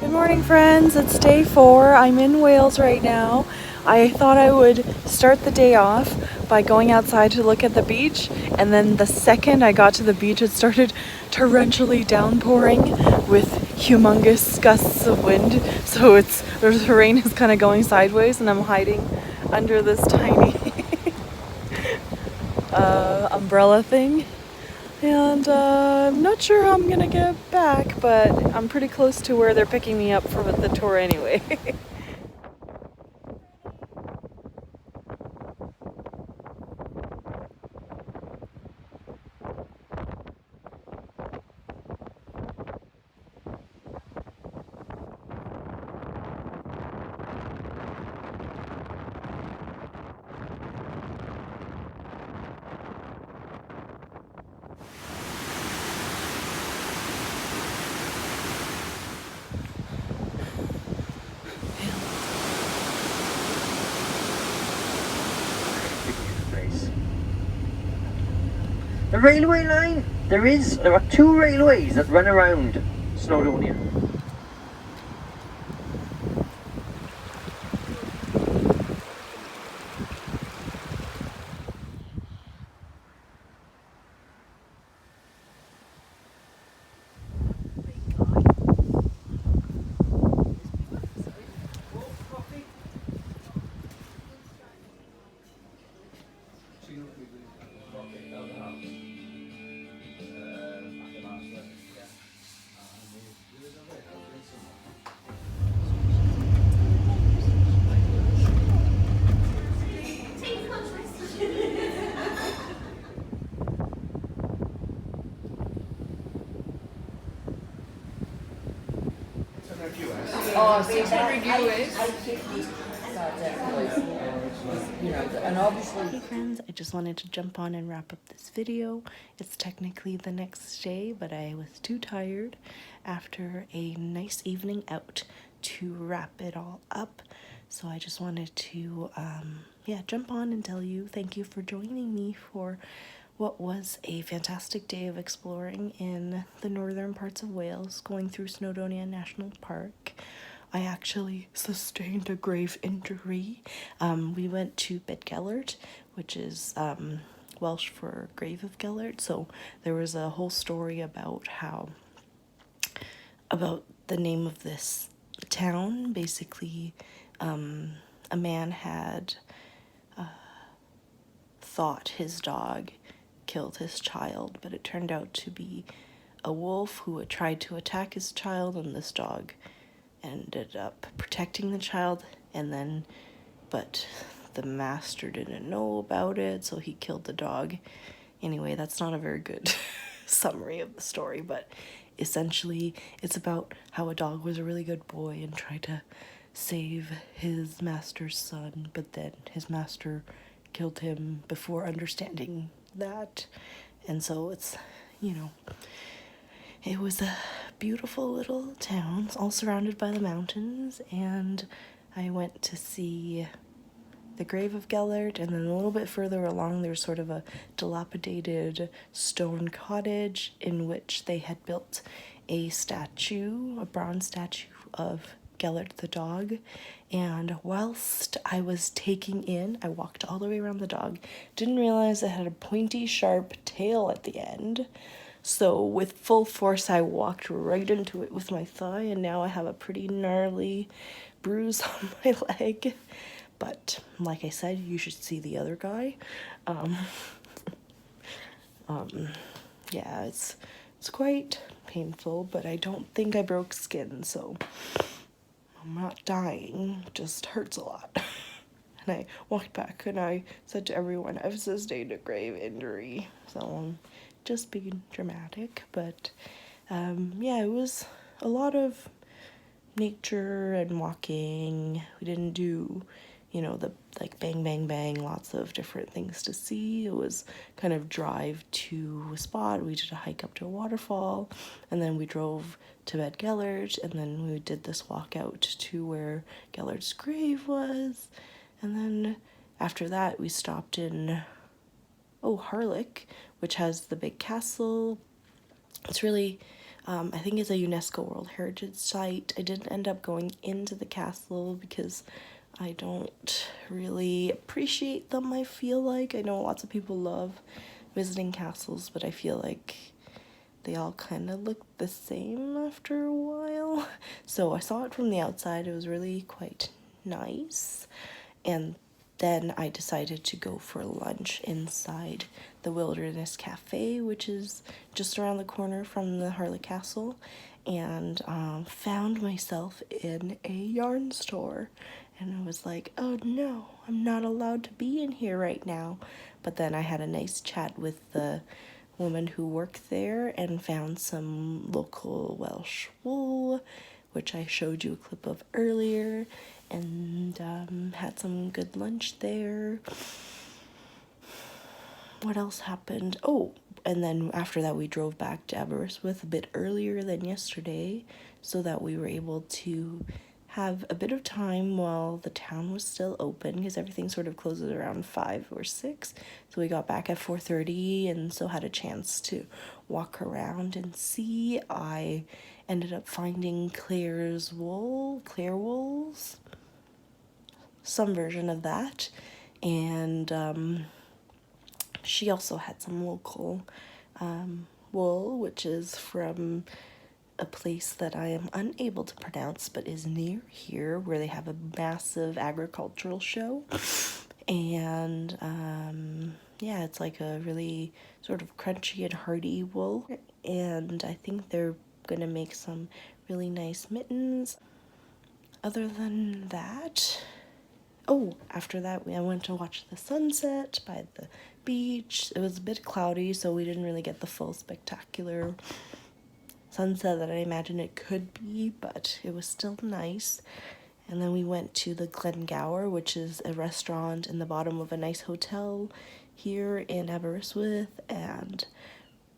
Good morning, friends. It's day 4. I'm in Wales right now. I thought I would start the day off by going outside to look at the beach, and then the second I got to the beach it started torrentially downpouring with humongous gusts of wind. So the rain is kind of going sideways, and I'm hiding under this tiny umbrella thing. And I'm not sure how I'm gonna get back, but I'm pretty close to where they're picking me up for the tour anyway. The railway line, there are 2 railways that run around Snowdonia. Oh, 600 US. Hey friends, I just wanted to jump on and wrap up this video. It's technically the next day, but I was too tired after a nice evening out to wrap it all up. So I just wanted to jump on and tell you thank you for joining me for what was a fantastic day of exploring in the northern parts of Wales, going through Snowdonia National Park. I actually sustained a grave injury. We went to Bed Gellert, which is Welsh for Grave of Gellert. So there was a whole story about the name of this town. Basically, a man had thought his dog killed his child, but it turned out to be a wolf who had tried to attack his child, and this dog ended up protecting the child, but the master didn't know about it, so he killed the dog. Anyway, that's not a very good summary of the story, but essentially it's about how a dog was a really good boy and tried to save his master's son, but then his master killed him before understanding that. And so it's, it was a beautiful little town, all surrounded by the mountains, and I went to see the grave of Gellert, and then a little bit further along there's sort of a dilapidated stone cottage in which they had built a bronze statue of Gellert the dog. And whilst I was I walked all the way around the dog, didn't realize it had a pointy, sharp tail at the end. So with full force, I walked right into it with my thigh, and now I have a pretty gnarly bruise on my leg. But like I said, you should see the other guy. Yeah, it's quite painful, but I don't think I broke skin, so I'm not dying. It just hurts a lot. And I walked back and I said to everyone, I've sustained a grave injury. So I'm just being dramatic, but it was a lot of nature and walking. We didn't do, the bang, bang, bang, lots of different things to see. It was kind of drive to a spot. We did a hike up to a waterfall, and then we drove to Bed Gellert, and then we did this walk out to where Gellert's grave was. And then after that, we stopped in Harlech, which has the big castle. It's really I think it's a UNESCO World Heritage Site. I didn't end up going into the castle because I don't really appreciate them, I feel like. I know lots of people love visiting castles, but I feel like they all kind of look the same after a while. So I saw it from the outside. It was really quite nice. And then I decided to go for lunch inside the Wilderness Cafe, which is just around the corner from the Harlech Castle, and found myself in a yarn store. And I was like, oh no, I'm not allowed to be in here right now. But then I had a nice chat with the woman who worked there and found some local Welsh wool, which I showed you a clip of earlier, and had some good lunch there. What else happened? Oh, and then after that we drove back to Aberystwyth a bit earlier than yesterday so that we were able to have a bit of time while the town was still open, because everything sort of closes around 5 or 6. So we got back at 4:30 and so had a chance to walk around and see. I ended up finding Claire Wool's, some version of that, and she also had some local wool, which is from a place that I am unable to pronounce but is near here, where they have a massive agricultural show. And yeah, it's like a really sort of crunchy and hardy wool, and I think they're gonna make some really nice mittens. Other than that, oh, after that I went to watch the sunset by the beach. It was a bit cloudy, so we didn't really get the full spectacular sunset that I imagine it could be, but it was still nice. And then we went to the Glengower, which is a restaurant in the bottom of a nice hotel here in Aberystwyth, and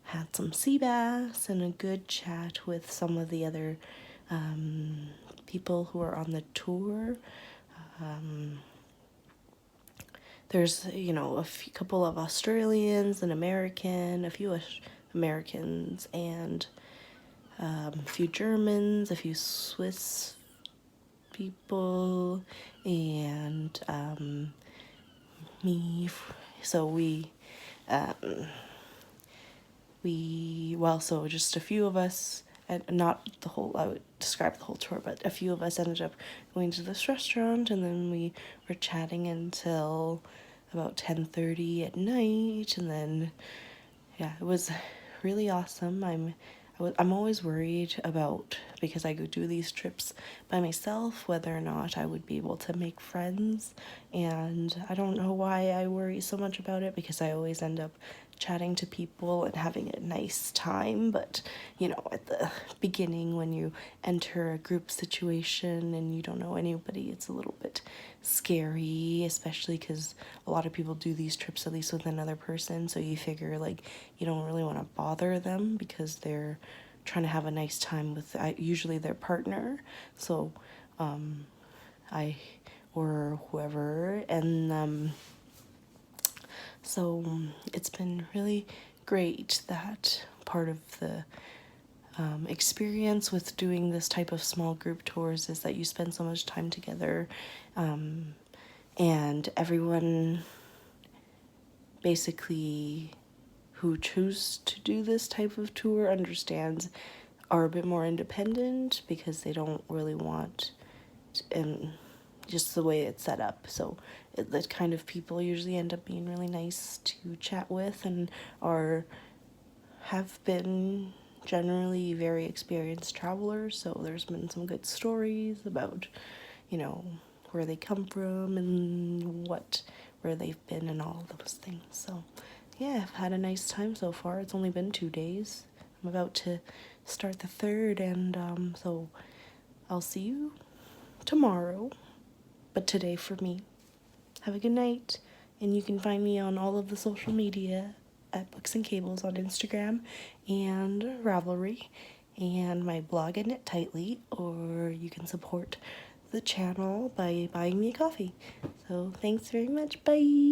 had some sea bass and a good chat with some of the other people who are on the tour. There's, you know, a couple of Australians, an American, a few Americans, and a few Germans, a few Swiss people, and me. So so just a few of us, and not the whole, I would describe the whole tour, but a few of us ended up going to this restaurant, and then we were chatting until about 10:30 at night, and then yeah, it was really awesome. I'm always worried about, because I go do these trips by myself, whether or not I would be able to make friends, and I don't know why I worry so much about it, because I always end up chatting to people and having a nice time. But you know, at the beginning when you enter a group situation and you don't know anybody, it's a little bit scary, especially because a lot of people do these trips at least with another person, so you figure like you don't really want to bother them because they're trying to have a nice time with usually their partner, so I or whoever, and so it's been really great. That part of the experience with doing this type of small group tours is that you spend so much time together, and everyone basically who choose to do this type of tour are a bit more independent, because they don't really want, and just the way it's set up. So the kind of people usually end up being really nice to chat with, and have been generally very experienced travelers. So there's been some good stories about, you know, where they come from and where they've been and all those things. So yeah, I've had a nice time so far. It's only been 2 days. I'm about to start the 3rd, and so I'll see you tomorrow, but today for me. Have a good night, and you can find me on all of the social media at Books and Cables on Instagram and Ravelry, and my blog at Knit Tightly, or you can support the channel by buying me a coffee. So thanks very much. Bye.